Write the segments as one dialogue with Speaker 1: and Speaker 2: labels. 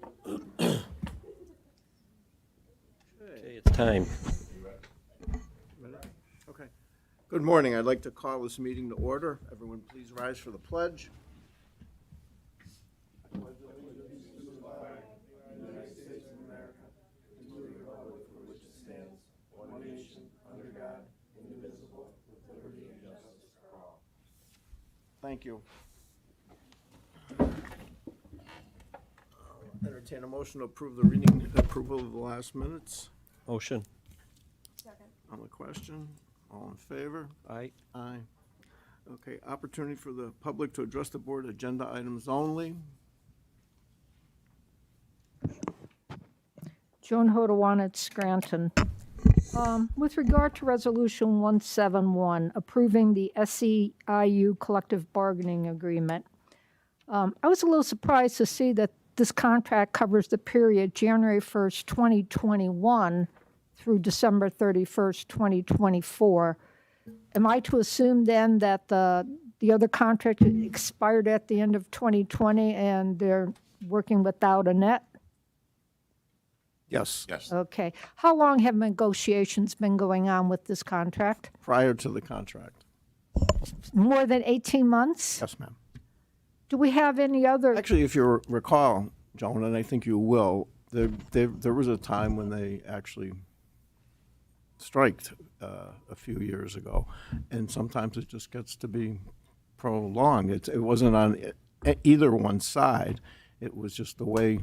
Speaker 1: Okay, it's time.
Speaker 2: Okay. Good morning. I'd like to call this meeting to order. Everyone, please rise for the pledge. Thank you. Entertain a motion to approve the reading, approval of the last minutes.
Speaker 1: Motion.
Speaker 2: On the question, all in favor?
Speaker 1: Aye.
Speaker 2: Aye. Okay, opportunity for the public to address the board, agenda items only.
Speaker 3: Joan Hodawana at Scranton. With regard to Resolution 171, approving the SEIU collective bargaining agreement, I was a little surprised to see that this contract covers the period January 1st, 2021 through December 31st, 2024. Am I to assume then that the other contract expired at the end of 2020 and they're working without a net?
Speaker 2: Yes,
Speaker 4: Yes.
Speaker 3: Okay. How long have negotiations been going on with this contract?
Speaker 2: prior to the contract.
Speaker 3: More than 18 months?
Speaker 2: Yes, ma'am.
Speaker 3: Do we have any other?
Speaker 2: Actually, if you recall, Joan, and I think you will, there was a time when they actually striked a few years ago, and sometimes it just gets to be prolonged. It wasn't on either one side. It was just the way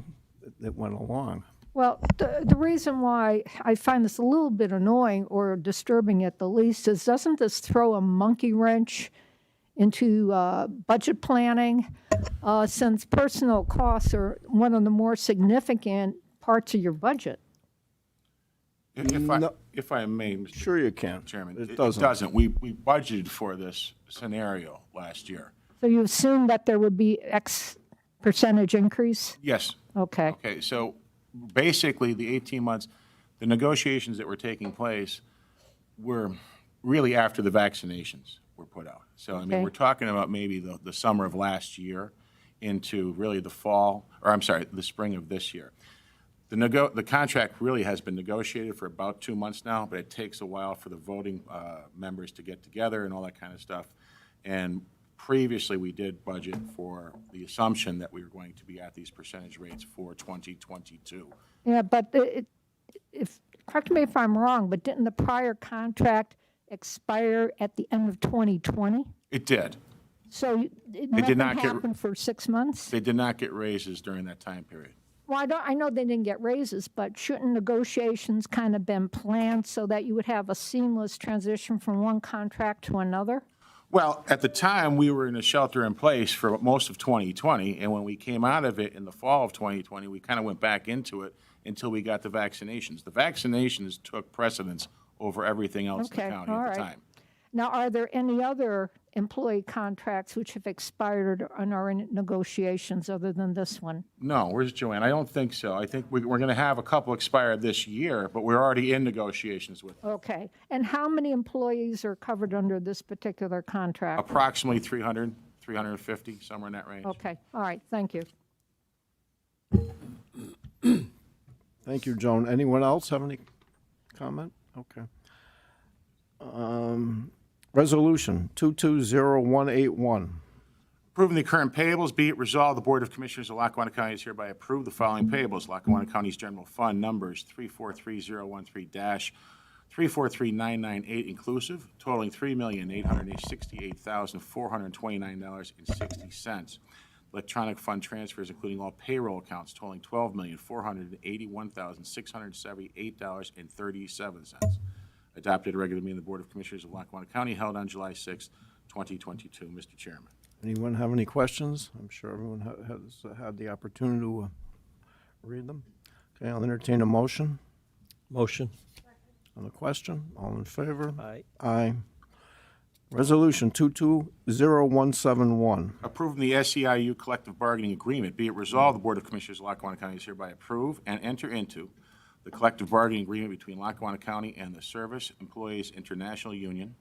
Speaker 2: it went along.
Speaker 3: Well, the reason why I find this a little bit annoying or disturbing at the least is doesn't this throw a monkey wrench into budget planning, since personal costs are one of the more significant parts of your budget?
Speaker 4: If I may, Mr.
Speaker 2: Sure you can.
Speaker 4: Chairman,
Speaker 2: It doesn't.
Speaker 4: It doesn't. We budgeted for this scenario last year.
Speaker 3: So you assume that there would be X percentage increase?
Speaker 4: Yes.
Speaker 3: Okay.
Speaker 4: Okay, so basically, the 18 months, the negotiations that were taking place were really after the vaccinations were put out. So, I mean,
Speaker 3: Okay.
Speaker 4: we're talking about maybe the summer of last year into really the fall, or I'm sorry, the spring of this year. The contract really has been negotiated for about 2 months now, but it takes a while for the voting members to get together and all that kind of stuff. And previously, we did budget for the assumption that we were going to be at these percentage rates for 2022.
Speaker 3: Yeah, but correct me if I'm wrong, but didn't the prior contract expire at the end of 2020?
Speaker 4: It did.
Speaker 3: So
Speaker 4: did
Speaker 3: nothing
Speaker 4: not get-
Speaker 3: happened for 6 months?
Speaker 4: They did not get raises during that time period.
Speaker 3: Well, I know they didn't get raises, but shouldn't negotiations kind of been planned so that you would have a seamless transition from one contract to another?
Speaker 4: Well, at the time, we were in a shelter in place for most of 2020, and when we came out of it in the fall of 2020, we kind of went back into it until we got the vaccinations. The vaccinations took precedence over everything else in
Speaker 3: Okay,
Speaker 4: the county
Speaker 3: all
Speaker 4: at the
Speaker 3: right.
Speaker 4: time.
Speaker 3: Now, are there any other employee contracts which have expired and are in negotiations other than this one?
Speaker 4: No, where's Joanne? I don't think so. I think we're going to have a couple expire this year, but we're already in negotiations with them.
Speaker 3: Okay. And how many employees are covered under this particular contract?
Speaker 4: Approximately 300, 350, somewhere in that range.
Speaker 3: Okay, all right, thank you.
Speaker 2: Thank you, Joan. Anyone else have any comment? Okay. Resolution 220181.
Speaker 4: Approving the current payables, be it resolved, the Board of Commissioners of Lackawanna County is hereby approved the following payables. Lackawanna County's General Fund numbers 343013-343998 inclusive, totaling $3,868,429.60. Electronic fund transfers, including all payroll accounts, totaling $12,481,678.37. Adopted at a regular meeting of the Board of Commissioners of Lackawanna County held on July 6, 2022. Mr. Chairman.
Speaker 2: Anyone have any questions? I'm sure everyone has had the opportunity to read them. Okay, I'll entertain a motion
Speaker 1: Motion.
Speaker 2: on the question. All in favor?
Speaker 1: Aye.
Speaker 2: Aye. Resolution 220171.
Speaker 4: Approving the SEIU collective bargaining agreement, be it resolved, the Board of Commissioners of Lackawanna County is hereby approve and enter into the collective bargaining agreement between Lackawanna County and the Service Employees International Union,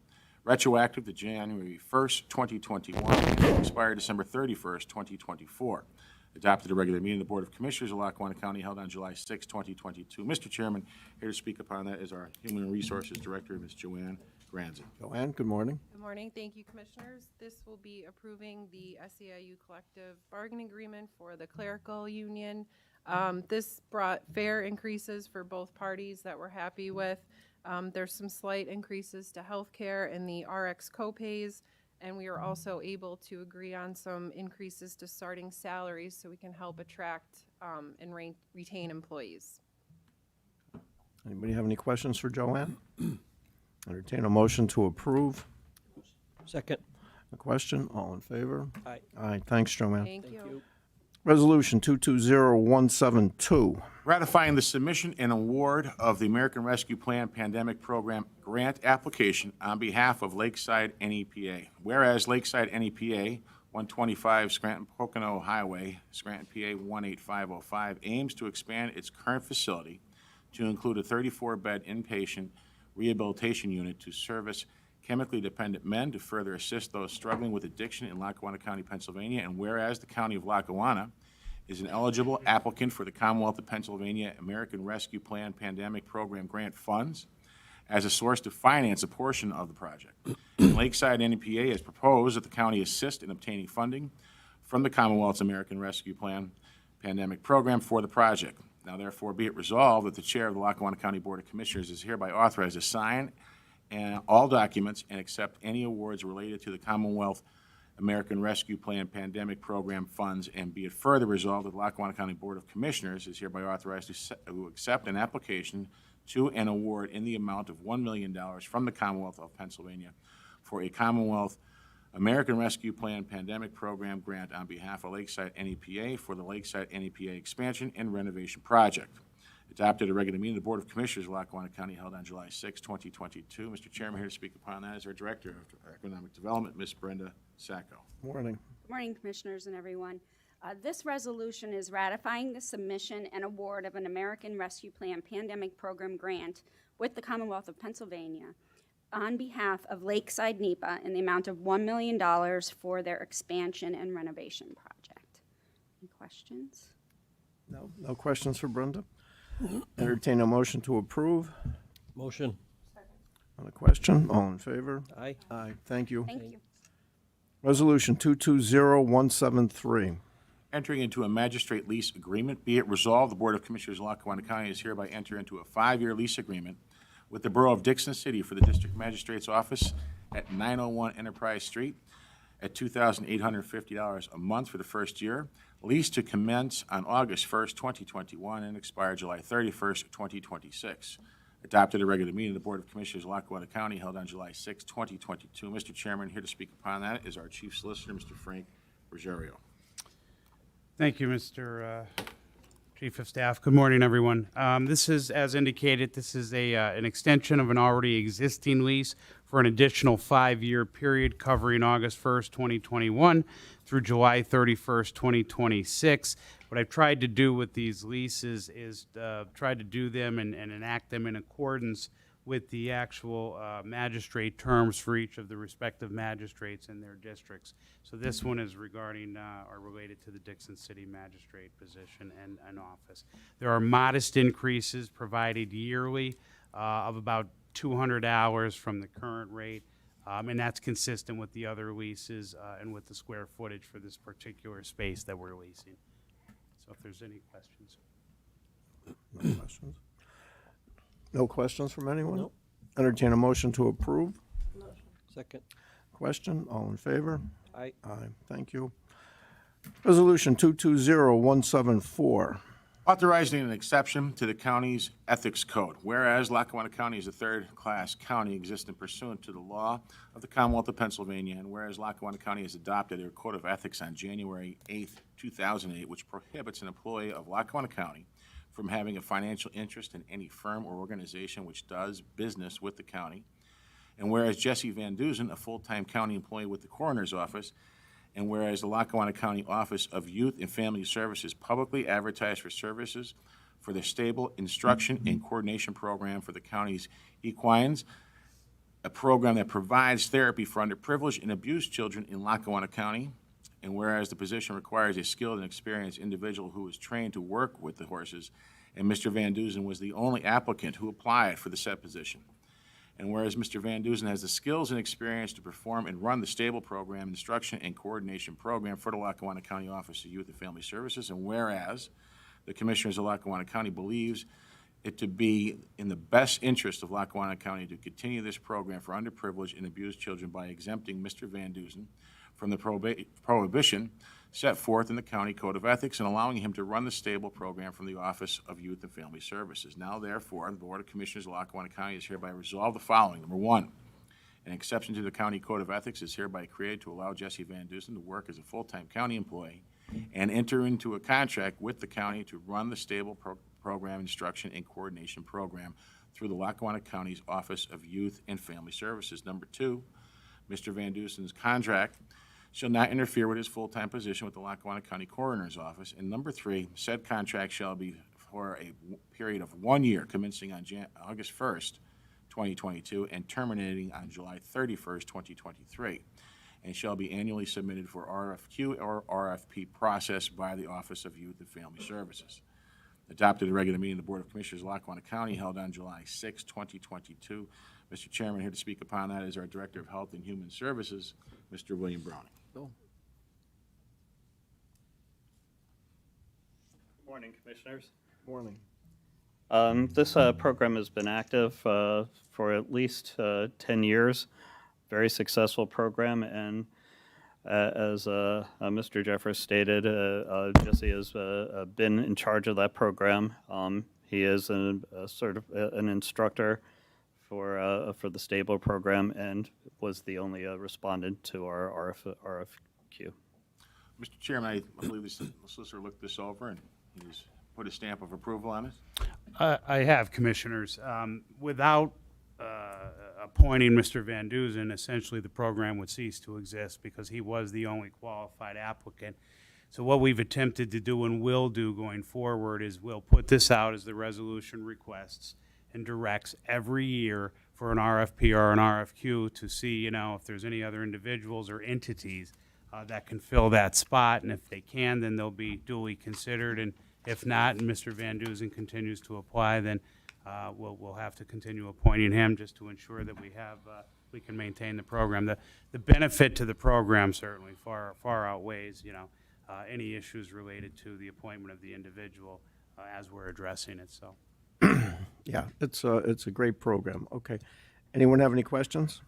Speaker 4: retroactive to January 1st, 2021, and expire December 31st, 2024. adopted a regular meeting of the Board of Commissioners of Lackawanna County held on July 6, 2022. Mr. Chairman, here to speak upon that is our Human Resources Director, Ms. Joanne Granzin.
Speaker 2: Joanne, good morning.
Speaker 5: Good morning. Thank you, Commissioners. This will be approving the SEIU collective bargaining agreement for the clerical union. This brought fair increases for both parties that we're happy with. There's some slight increases to healthcare and the RX copays, and we are also able to agree on some increases to starting salaries so we can help attract and retain employees.
Speaker 2: Anybody have any questions for Joanne? Entertain a motion to approve.
Speaker 1: Second.
Speaker 2: A question? All in favor?
Speaker 1: Aye.
Speaker 2: Aye. Thanks, Joanne.
Speaker 5: Thank you.
Speaker 2: Resolution 220172.
Speaker 4: Ratifying the submission and award of the American Rescue Plan Pandemic Program grant application on behalf of Lakeside NEPA. Whereas Lakeside NEPA, 125 Scranton-Pocono Highway, Scranton, PA 18505, aims to expand its current facility to include a 34-bed inpatient rehabilitation unit to service chemically dependent men to further assist those struggling with addiction in Lackawanna County, Pennsylvania. And whereas the County of Lackawanna is an eligible applicant for the Commonwealth of Pennsylvania American Rescue Plan Pandemic Program grant funds as a source to finance a portion of the project. And Lakeside NEPA has proposed that the county assist in obtaining funding from the Commonwealth's American Rescue Plan Pandemic Program for the project. Now, therefore, be it resolved that the chair of the Lackawanna County Board of Commissioners is hereby authorized to sign all documents and accept any awards related to the Commonwealth American Rescue Plan Pandemic Program funds, and be it further resolved that the Lackawanna County Board of Commissioners is hereby authorized to accept an application to an award in the amount of $1 million from the Commonwealth of Pennsylvania for a Commonwealth American Rescue Plan Pandemic Program grant on behalf of Lakeside NEPA for the Lakeside NEPA expansion and renovation project. Adopted a regular meeting of the Board of Commissioners of Lackawanna County held on July 6, 2022. Mr. Chairman, here to speak upon that is our Director of Economic Development, Ms. Brenda Sacco.
Speaker 2: Morning.
Speaker 6: Good morning, Commissioners and everyone. This resolution is ratifying the submission and award of an American Rescue Plan Pandemic Program grant with the Commonwealth of Pennsylvania on behalf of Lakeside NEPA in the amount of $1 million for their expansion and renovation project. Any questions?
Speaker 2: No. No questions for Brenda? Entertain a motion to approve.
Speaker 1: Motion.
Speaker 2: On the question? All in favor?
Speaker 1: Aye.
Speaker 2: Aye. Thank you.
Speaker 6: Thank you.
Speaker 2: Resolution 220173.
Speaker 4: Entering into a magistrate lease agreement, be it resolved, the Board of Commissioners of Lackawanna County is hereby enter into a 5-year lease agreement with the Borough of Dixon City for the District Magistrate's Office at 901 Enterprise Street at $2,850 a month for the first year. Lease to commence on August 1st, 2021 and expire July 31st, 2026. Adopted a regular meeting of the Board of Commissioners of Lackawanna County held on July 6, 2022. Mr. Chairman, here to speak upon that is our Chief Solicitor, Mr. Frank Ruggiero.
Speaker 7: Thank you, Mr. Chief of Staff. Good morning, everyone. This is, as indicated, this is an extension of an already existing lease for an additional 5-year period covering August 1st, 2021 through July 31st, 2026. What I've tried to do with these leases is try to do them and enact them in accordance with the actual magistrate terms for each of the respective magistrates in their districts. So this one is regarding or related to the Dixon City magistrate position and office. There are modest increases provided yearly of about 200 hours from the current rate, and that's consistent with the other leases and with the square footage for this particular space that we're leasing. So if there's any questions.
Speaker 2: No questions? No questions from anyone?
Speaker 1: Nope.
Speaker 2: Entertain a motion to approve.
Speaker 1: Second.
Speaker 2: Question? All in favor?
Speaker 1: Aye.
Speaker 2: Aye. Thank you. Resolution 220174.
Speaker 4: Authorizing an exception to the county's ethics code. Whereas Lackawanna County is a third-class county existing pursuant to the law of the Commonwealth of Pennsylvania, and whereas Lackawanna County has adopted their code of ethics on January 8th, 2008, which prohibits an employee of Lackawanna County from having a financial interest in any firm or organization which does business with the county. And whereas Jesse Van Duzen, a full-time county employee with the coroner's office, and whereas the Lackawanna County Office of Youth and Family Services publicly advertised for services for the stable instruction and coordination program for the county's equines, a program that provides therapy for underprivileged and abused children in Lackawanna County. and whereas the position requires a skilled and experienced individual who is trained to work with the horses, and Mr. Van Duzen was the only applicant who applied for the said position. And whereas Mr. Van Duzen has the skills and experience to perform and run the stable program, instruction, and coordination program for the Lackawanna County Office of Youth and Family Services, and whereas the Commissioners of Lackawanna County believes it to be in the best interest of Lackawanna County to continue this program for underprivileged and abused children by exempting Mr. Van Duzen from the prohibition set forth in the County Code of Ethics and allowing him to run the stable program from the Office of Youth and Family Services. Now, therefore, the Board of Commissioners of Lackawanna County is hereby resolved the following. Number one, an exception to the County Code of Ethics is hereby created to allow Jesse Van Duzen to work as a full-time county employee and enter into a contract with the county to run the stable program instruction and coordination program through the Lackawanna County's Office of Youth and Family Services. Number two, Mr. Van Duzen's contract shall not interfere with his full-time position with the Lackawanna County Coroner's Office. And number three, said contract shall be for a period of 1 year commencing on August 1st, 2022, and terminating on July 31st, 2023, and shall be annually submitted for RFQ or RFP process by the Office of Youth and Family Services. Adopted at a regular meeting of the Board of Commissioners of Lackawanna County held on July 6, 2022. Mr. Chairman, here to speak upon that is our Director of Health and Human Services, Mr. William Browning.
Speaker 1: Bill?
Speaker 8: Good morning, Commissioners.
Speaker 2: Morning.
Speaker 8: This program has been active for at least 10 years. Very successful program, and as Mr. Jeffers stated, Jesse has been in charge of that program. He is an instructor for the stable program and was the only respondent to our RFQ.
Speaker 4: Mr. Chairman, I believe the solicitor looked this over and he's put a stamp of approval on it.
Speaker 7: I have, Commissioners. Without appointing Mr. Van Duzen, essentially the program would cease to exist because he was the only qualified applicant. So what we've attempted to do and will do going forward is we'll put this out as the resolution requests and directs every year for an RFP or an RFQ to see, if there's any other individuals or entities that can fill that spot. And if they can, then they'll be duly considered. And if not, and Mr. Van Duzen continues to apply, then we'll have to continue appointing him just to ensure that we can maintain the program. The benefit to the program certainly far outweighs, any issues related to the appointment of the individual as we're addressing it. So.
Speaker 2: Yeah, it's a great program. Okay. Anyone have any questions?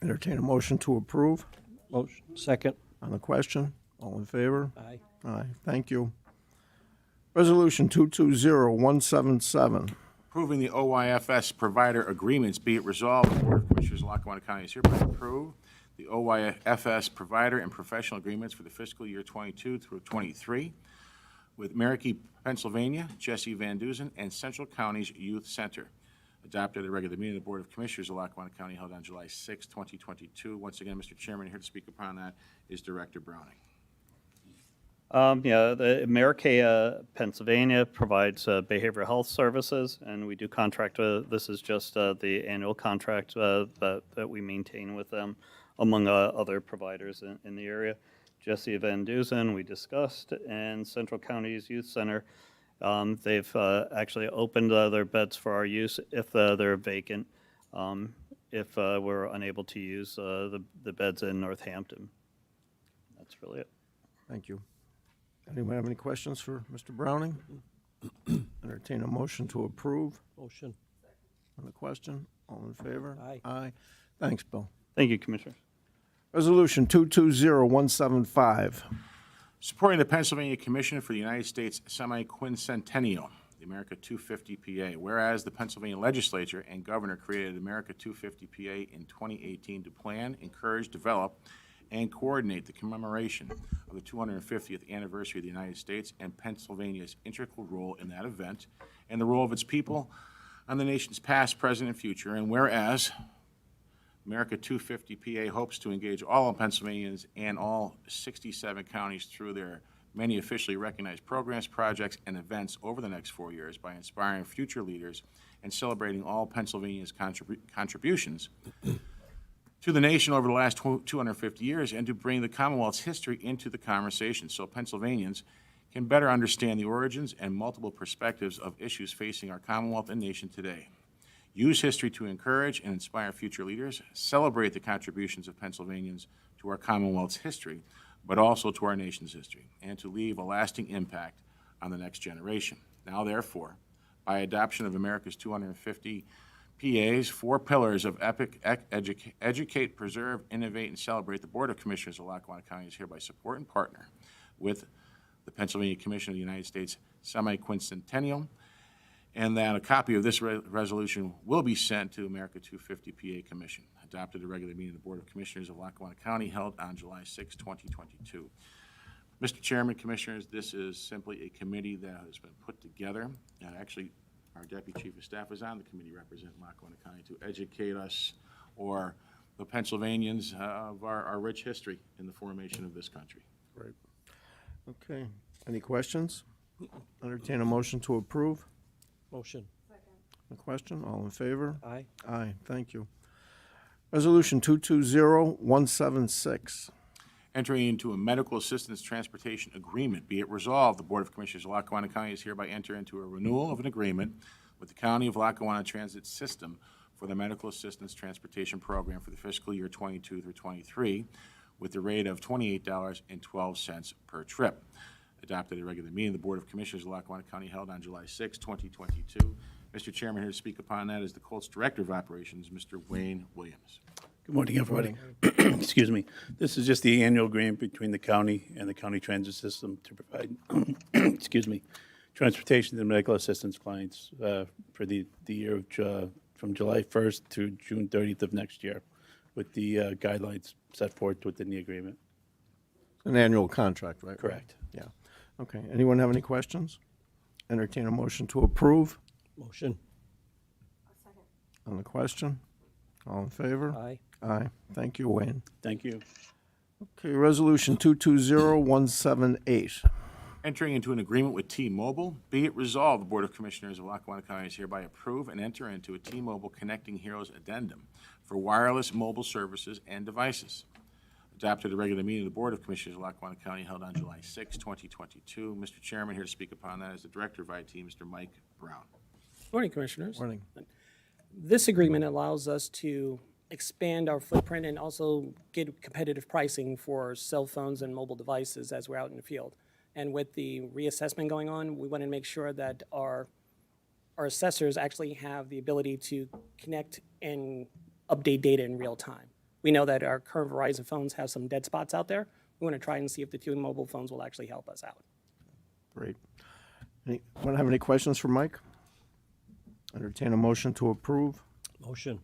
Speaker 2: Entertain a motion to approve
Speaker 1: Motion. Second.
Speaker 2: on the question. All in favor?
Speaker 1: Aye.
Speaker 2: Aye. Thank you. Resolution 220177.
Speaker 4: Approving the OYFS provider agreements, be it resolved, the Board of Commissioners of Lackawanna County is hereby approve the OYFS provider and professional agreements for the fiscal year 22 through 23 with Merricky, Pennsylvania, Jesse Van Duzen, and Central County's Youth Center. Adopted at a regular meeting of the Board of Commissioners of Lackawanna County held on July 6, 2022. Once again, Mr. Chairman, here to speak upon that is Director Browning.
Speaker 8: The Merricky, Pennsylvania provides behavioral health services, and we do contract this is just the annual contract that we maintain with them, among other providers in the area. Jesse Van Duzen, we discussed, and Central County's Youth Center. They've actually opened their beds for our use if they're vacant, if we're unable to use the beds in Northampton. That's really it.
Speaker 2: Thank you. Anyone have any questions for Mr. Browning? Entertain a motion to approve
Speaker 1: Motion.
Speaker 2: on the question. All in favor?
Speaker 1: Aye.
Speaker 2: Aye. Thanks, Bill.
Speaker 8: Thank you, Commissioners.
Speaker 2: Resolution 220175.
Speaker 4: Supporting the Pennsylvania Commission for the United States Semi-Quincentennial, the America 250 PA. Whereas the Pennsylvania Legislature and Governor created America 250 PA in 2018 to plan, encourage, develop, and coordinate the commemoration of the 250th anniversary of the United States and Pennsylvania's integral role in that event and the role of its people on the nation's past, present, and future. And whereas America 250 PA hopes to engage all Pennsylvanians and all 67 counties through their many officially recognized programs, projects, and events over the next 4 years by inspiring future leaders and celebrating all Pennsylvania's contributions to the nation over the last 250 years and to bring the Commonwealth's history into the conversation so Pennsylvanians can better understand the origins and multiple perspectives of issues facing our Commonwealth and nation today. Use history to encourage and inspire future leaders, celebrate the contributions of Pennsylvanians to our Commonwealth's history, but also to our nation's history, and to leave a lasting impact on the next generation. Now, therefore, by adoption of America's 250 PA's 4 pillars of educate, preserve, innovate, and celebrate, the Board of Commissioners of Lackawanna County is hereby support and partner with the Pennsylvania Commission of the United States Semi-Quincentennial, and that a copy of this resolution will be sent to America 250 PA Commission, adopted at a regular meeting of the Board of Commissioners of Lackawanna County held on July 6, 2022. Mr. Chairman, Commissioners, this is simply a committee that has been put together. Actually, our Deputy Chief of Staff is on the committee representing Lackawanna County to educate us, or the Pennsylvanians, of our rich history in the formation of this country.
Speaker 2: Great. Okay. Any questions? Entertain a motion to approve.
Speaker 1: Motion.
Speaker 2: A question? All in favor?
Speaker 1: Aye.
Speaker 2: Aye. Thank you. Resolution 220176.
Speaker 4: Entering into a medical assistance transportation agreement. Be it resolved, the Board of Commissioners of Lackawanna County is hereby enter into a renewal of an agreement with the County of Lackawanna Transit System for the medical assistance transportation program for the fiscal year 22 through 23, with the rate of $28.12 per trip. Adopted at a regular meeting of the Board of Commissioners of Lackawanna County held on July 6, 2022. Mr. Chairman, here to speak upon that is the Colts Director of Operations, Mr. Wayne Williams.
Speaker 9: Good morning, everybody. Excuse me. This is just the annual agreement between the county and the county transit system to provide, excuse me, transportation to medical assistance clients for the year of from July 1st to June 30th of next year, with the guidelines set forth within the agreement.
Speaker 2: An annual contract, right?
Speaker 9: Correct.
Speaker 2: Yeah. Okay. Anyone have any questions? Entertain a motion to approve.
Speaker 1: Motion.
Speaker 2: On the question? All in favor?
Speaker 1: Aye.
Speaker 2: Aye. Thank you, Wayne.
Speaker 9: Thank you.
Speaker 2: Okay, Resolution 220178.
Speaker 4: Entering into an agreement with T-Mobile, be it resolved, the Board of Commissioners of Lackawanna County is hereby approve and enter into a T-Mobile Connecting Heroes addendum for wireless mobile services and devices. Adopted at a regular meeting of the Board of Commissioners of Lackawanna County held on July 6, 2022. Mr. Chairman, here to speak upon that is the Director of IT, Mr. Mike Brown.
Speaker 10: Morning, Commissioners.
Speaker 2: Morning.
Speaker 10: This agreement allows us to expand our footprint and also get competitive pricing for cell phones and mobile devices as we're out in the field. And with the reassessment going on, we want to make sure that our assessors actually have the ability to connect and update data in real time. We know that our current Verizon phones have some dead spots out there. We want to try and see if the two mobile phones will actually help us out.
Speaker 2: Great. Anyone have any questions for Mike? Entertain a motion to approve.
Speaker 1: Motion.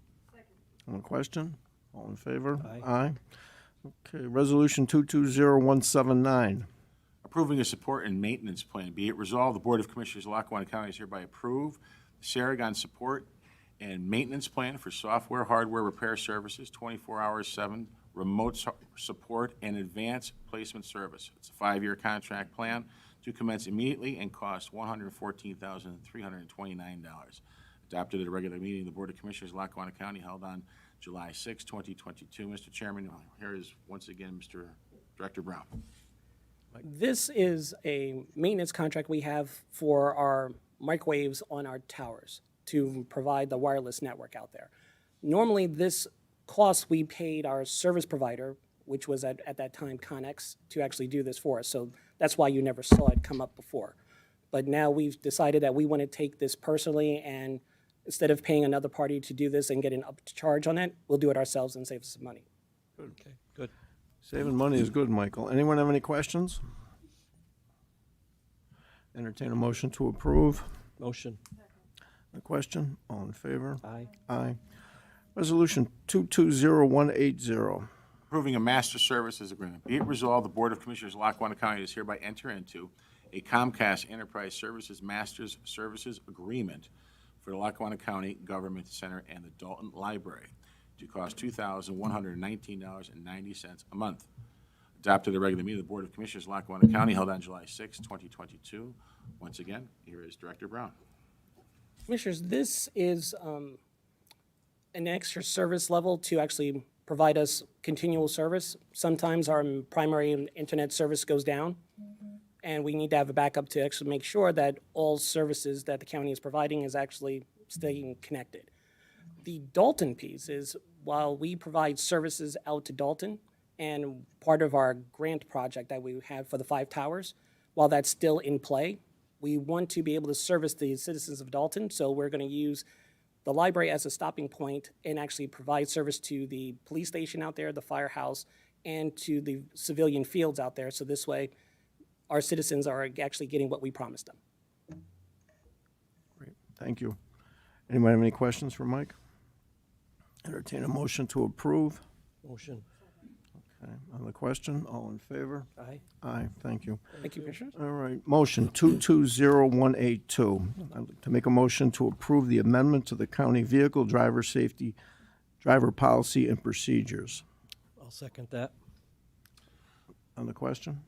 Speaker 2: On the question? All in favor?
Speaker 1: Aye.
Speaker 2: Aye. Okay, Resolution 220179.
Speaker 4: Approving a support and maintenance plan. Be it resolved, the Board of Commissioners of Lackawanna County is hereby approve the Saragon support and maintenance plan for software, hardware repair services, 24 hours, 7, remote support, and advanced placement service. It's a 5-year contract plan to commence immediately and cost $114,329. Adopted at a regular meeting of the Board of Commissioners of Lackawanna County held on July 6, 2022. Mr. Chairman, here is once again Mr. Director Brown.
Speaker 10: This is a maintenance contract we have for our microwaves on our towers to provide the wireless network out there. Normally, this cost we paid our service provider, which was at that time Connex, to actually do this for us. So that's why you never saw it come up before. But now we've decided that we want to take this personally, and instead of paying another party to do this and get an upcharge on it, we'll do it ourselves and save us some money.
Speaker 1: Okay, good.
Speaker 2: Saving money is good, Michael. Anyone have any questions? Entertain a motion to approve.
Speaker 1: Motion.
Speaker 2: A question? All in favor?
Speaker 1: Aye.
Speaker 2: Aye. Resolution 220180.
Speaker 4: Approving a master services agreement. Be it resolved, the Board of Commissioners of Lackawanna County is hereby enter into a Comcast Enterprise Services Masters Services Agreement for the Lackawanna County Government Center and the Dalton Library to cost $2,119.90 a month. Adopted at a regular meeting of the Board of Commissioners of Lackawanna County held on July 6, 2022. Once again, here is Director Brown.
Speaker 10: Commissioners, this is an extra service level to actually provide us continual service. Sometimes our primary internet service goes down, and we need to have a backup to actually make sure that all services that the county is providing is actually staying connected. The Dalton piece is, while we provide services out to Dalton, and part of our grant project that we have for the 5 towers, while that's still in play, we want to be able to service the citizens of Dalton, so we're going to use the library as a stopping point and actually provide service to the police station out there, the firehouse, and to the civilian fields out there, so this way our citizens are actually getting what we promised them.
Speaker 2: Great, thank you. Anyone have any questions for Mike? Entertain a motion to approve.
Speaker 1: Motion.
Speaker 2: Okay, on the question, all in favor?
Speaker 1: Aye.
Speaker 2: Aye, thank you.
Speaker 10: Thank you, Commissioners.
Speaker 2: All right, motion 220182, to make a motion to approve the amendment to the county vehicle driver safety, driver policy and procedures.
Speaker 1: I'll second that.
Speaker 2: On the question?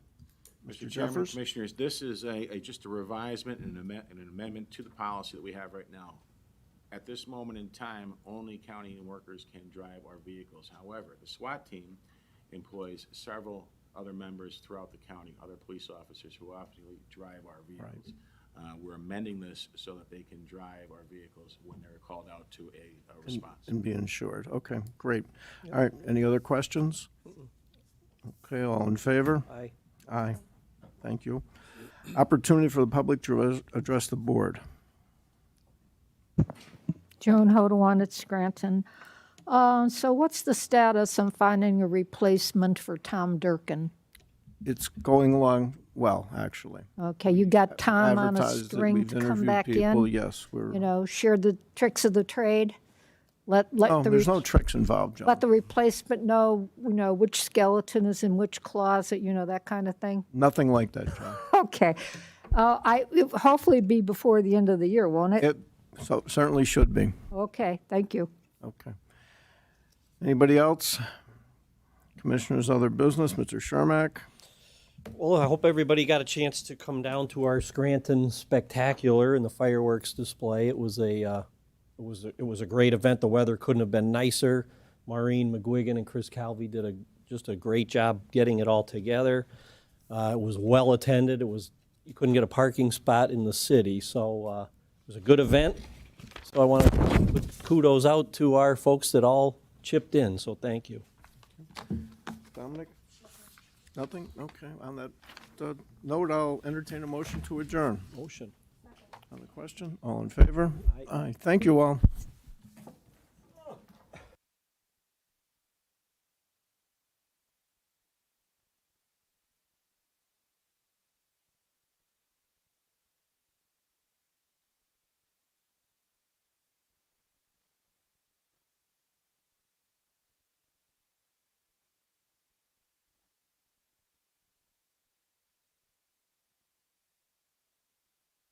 Speaker 4: Mr. Chairman,
Speaker 2: Jeffers?
Speaker 4: Commissioners, this is just a revisement and an amendment to the policy that we have right now. At this moment in time, only county workers can drive our vehicles. However, the SWAT team employs several other members throughout the county, other police officers who often drive our vehicles. We're amending this so that they can drive our vehicles when they're called out to a response.
Speaker 2: And be insured. Okay, great. All right, any other questions? Okay, all in favor?
Speaker 1: Aye.
Speaker 2: Aye. Thank you. Opportunity for the public to address the board.
Speaker 3: Joan Hodawan at Scranton. So what's the status on finding a replacement for Tom Durkin?
Speaker 2: It's going along well, actually.
Speaker 3: Okay, you got Tom on a
Speaker 2: Advertised that
Speaker 3: string
Speaker 2: we've
Speaker 3: to come
Speaker 2: interviewed
Speaker 3: back
Speaker 2: people.
Speaker 3: in?
Speaker 2: Yes, we're,
Speaker 3: You know, share the tricks of the trade? Let
Speaker 2: oh,
Speaker 3: the
Speaker 2: there's no tricks involved, John.
Speaker 3: let the replacement know, you know, which skeleton is in which closet, you know, that kind of thing?
Speaker 2: Nothing like that, John.
Speaker 3: Okay. It'll hopefully be before the end of the year, won't it?
Speaker 2: It so certainly should be.
Speaker 3: Okay, thank you.
Speaker 2: Okay. Anybody else? Commissioners, other business, Mr. Shermack?
Speaker 1: Well, I hope everybody got a chance to come down to our Scranton Spectacular and the fireworks display. It was a great event. The weather couldn't have been nicer. Maureen McGuigan and Chris Calvi did just a great job getting it all together. It was well attended. You couldn't get a parking spot in the city, so it was a good event. So I want to put kudos out to our folks that all chipped in. So thank you.
Speaker 2: Dominic? Nothing? Okay. On that note, I'll entertain a motion to adjourn.
Speaker 1: Motion.
Speaker 2: On the question, all in favor? Aye. Thank you all.